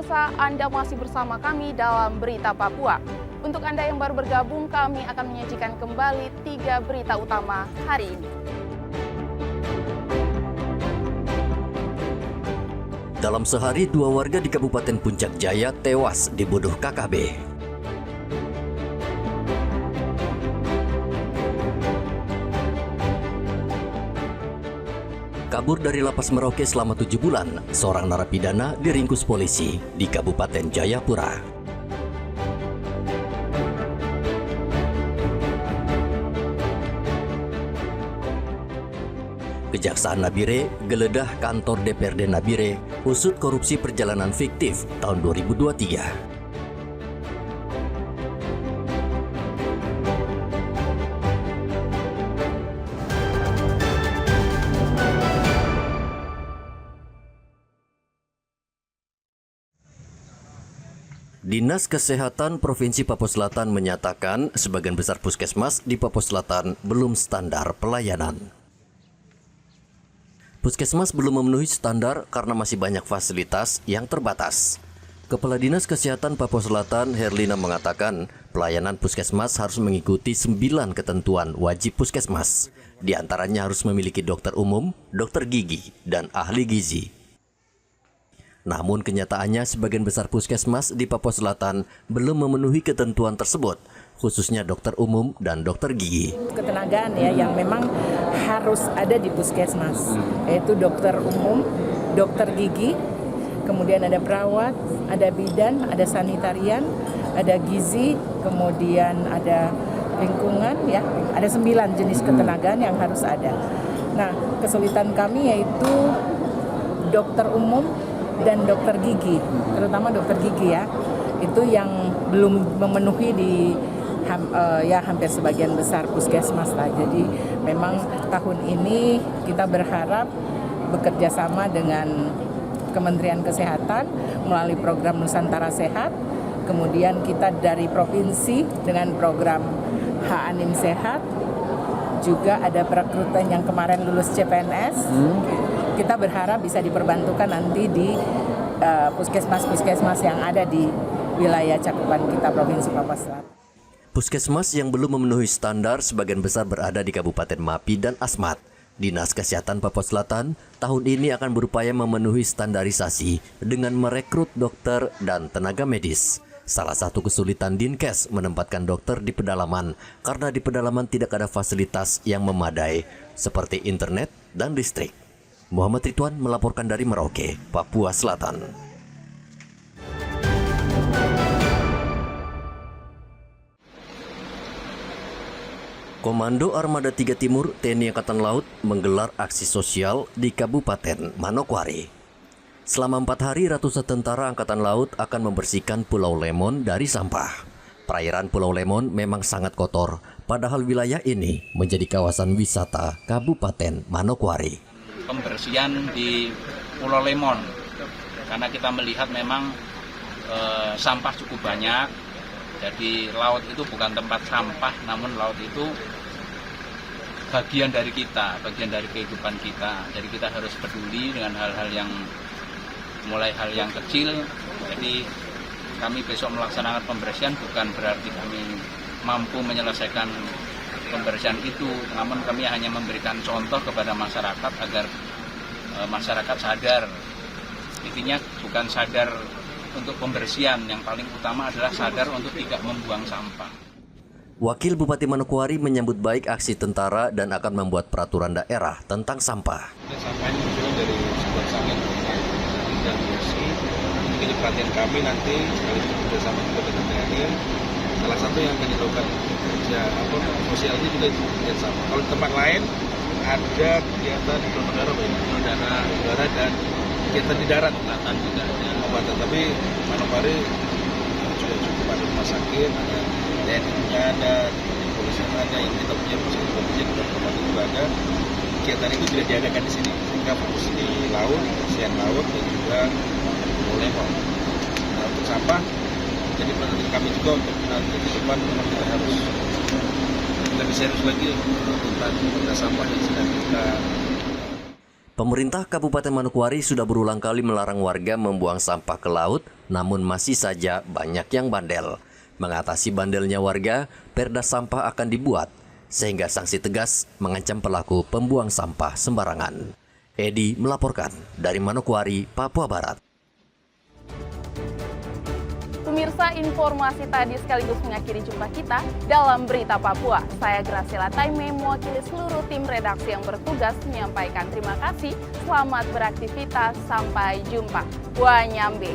pemirsa, Anda masih bersama kami dalam Berita Papua. Untuk Anda yang baru bergabung, kami akan menyajikan kembali 3 berita utama hari ini. Dalam sehari, 2 warga di Kabupaten Puncak Jaya tewas dibunuh KKB. Kabur dari lapas Merauke selama 7 bulan, seorang narapidana diringkus polisi di Kabupaten Jayapura. Kejaksaan Nabire geledah kantor DPRD Nabire usut korupsi perjalanan fiktif tahun 2023. Dinas Kesehatan Provinsi Papua Selatan menyatakan sebagian besar puskesmas di Papua Selatan belum standar pelayanan. Puskesmas belum memenuhi standar karena masih banyak fasilitas yang terbatas. Kepala Dinas Kesehatan Papua Selatan Herlina mengatakan pelayanan puskesmas harus mengikuti 9 ketentuan wajib puskesmas. Di antaranya harus memiliki dokter umum, dokter gigi, dan ahli gizi. Namun kenyataannya sebagian besar puskesmas di Papua Selatan belum memenuhi ketentuan tersebut, khususnya dokter umum dan dokter gigi. Ketenagaan ya yang memang harus ada di puskesmas, yaitu dokter umum, dokter gigi, kemudian ada perawat, ada bidan, ada sanitarian, ada gizi, kemudian ada lingkungan ya, ada 9 jenis ketenagaan yang harus ada. Nah, kesulitan kami yaitu dokter umum dan dokter gigi, terutama dokter gigi ya, itu yang belum memenuhi di hampir sebagian besar puskesmas lah. Jadi memang tahun ini kita berharap bekerja sama dengan Kementerian Kesehatan melalui program Nusantara Sehat, kemudian kita dari provinsi dengan program H-Anim Sehat, juga ada perekrutan yang kemarin lulus CPNS. Kita berharap bisa diperbantukan nanti di puskesmas-puskesmas yang ada di wilayah cakupan kita Provinsi Papua Selatan. Puskesmas yang belum memenuhi standar sebagian besar berada di Kabupaten Mapi dan Asmat. Dinas Kesehatan Papua Selatan tahun ini akan berupaya memenuhi standarisasi dengan merekrut dokter dan tenaga medis. Salah satu kesulitan Dinkes menempatkan dokter di pedalaman karena di pedalaman tidak ada fasilitas yang memadai seperti internet dan listrik. Muhammad Ridwan melaporkan dari Merauke, Papua Selatan. Komando Armada 3 Timur TNI Angkatan Laut menggelar aksi sosial di Kabupaten Manokwari. Selama 4 hari, ratusan tentara Angkatan Laut akan membersihkan Pulau Lemon dari sampah. Perairan Pulau Lemon memang sangat kotor, padahal wilayah ini menjadi kawasan wisata Kabupaten Manokwari. Pembersihan di Pulau Lemon, karena kita melihat memang sampah cukup banyak. Jadi laut itu bukan tempat sampah, namun laut itu bagian dari kita, bagian dari kehidupan kita. Jadi kita harus peduli dengan hal-hal yang mulai hal yang kecil. Jadi kami besok melaksanakan pembersihan bukan berarti kami mampu menyelesaikan pembersihan itu, namun kami hanya memberikan contoh kepada masyarakat agar masyarakat sadar. Intinya bukan sadar untuk pembersihan, yang paling utama adalah sadar untuk tidak membuang sampah. Wakil Bupati Manokwari menyambut baik aksi tentara dan akan membuat peraturan daerah tentang sampah. Sampah ini muncul dari sebuah sangat dan bersih. Jadi perhatian kami nanti sekaligus bersama juga dengan TNI. Salah satu yang akan dilakukan kerja sosial ini juga yang sama. Kalau di tempat lain ada kegiatan udara dan kegiatan di darat, selatan juga ada obatan. Tapi Manokwari sudah cukup, ada rumah sakit, ada TNI ada, polisi ada, yang kita punya pusat polisi di tempat itu ada. Kegiatan itu juga diadakan di sini, sehingga fokus di laut, kebersihan laut dan juga Lemon. Nah, untuk sampah, jadi perhatian kami juga untuk nanti ke depan harus lebih serius lagi tentang sampah yang sedang kita. Pemerintah Kabupaten Manokwari sudah berulang kali melarang warga membuang sampah ke laut, namun masih saja banyak yang bandel. Mengatasi bandelnya warga, perda sampah akan dibuat, sehingga sanksi tegas mengancam pelaku pembuang sampah sembarangan. Edi melaporkan dari Manokwari, Papua Barat. Pemirsa, informasi tadi sekaligus mengakhiri jumpa kita dalam Berita Papua. Saya Graciela Taime, mewakili seluruh tim redaksi yang bertugas menyampaikan terima kasih. Selamat beraktivitas, sampai jumpa. Wanyambe.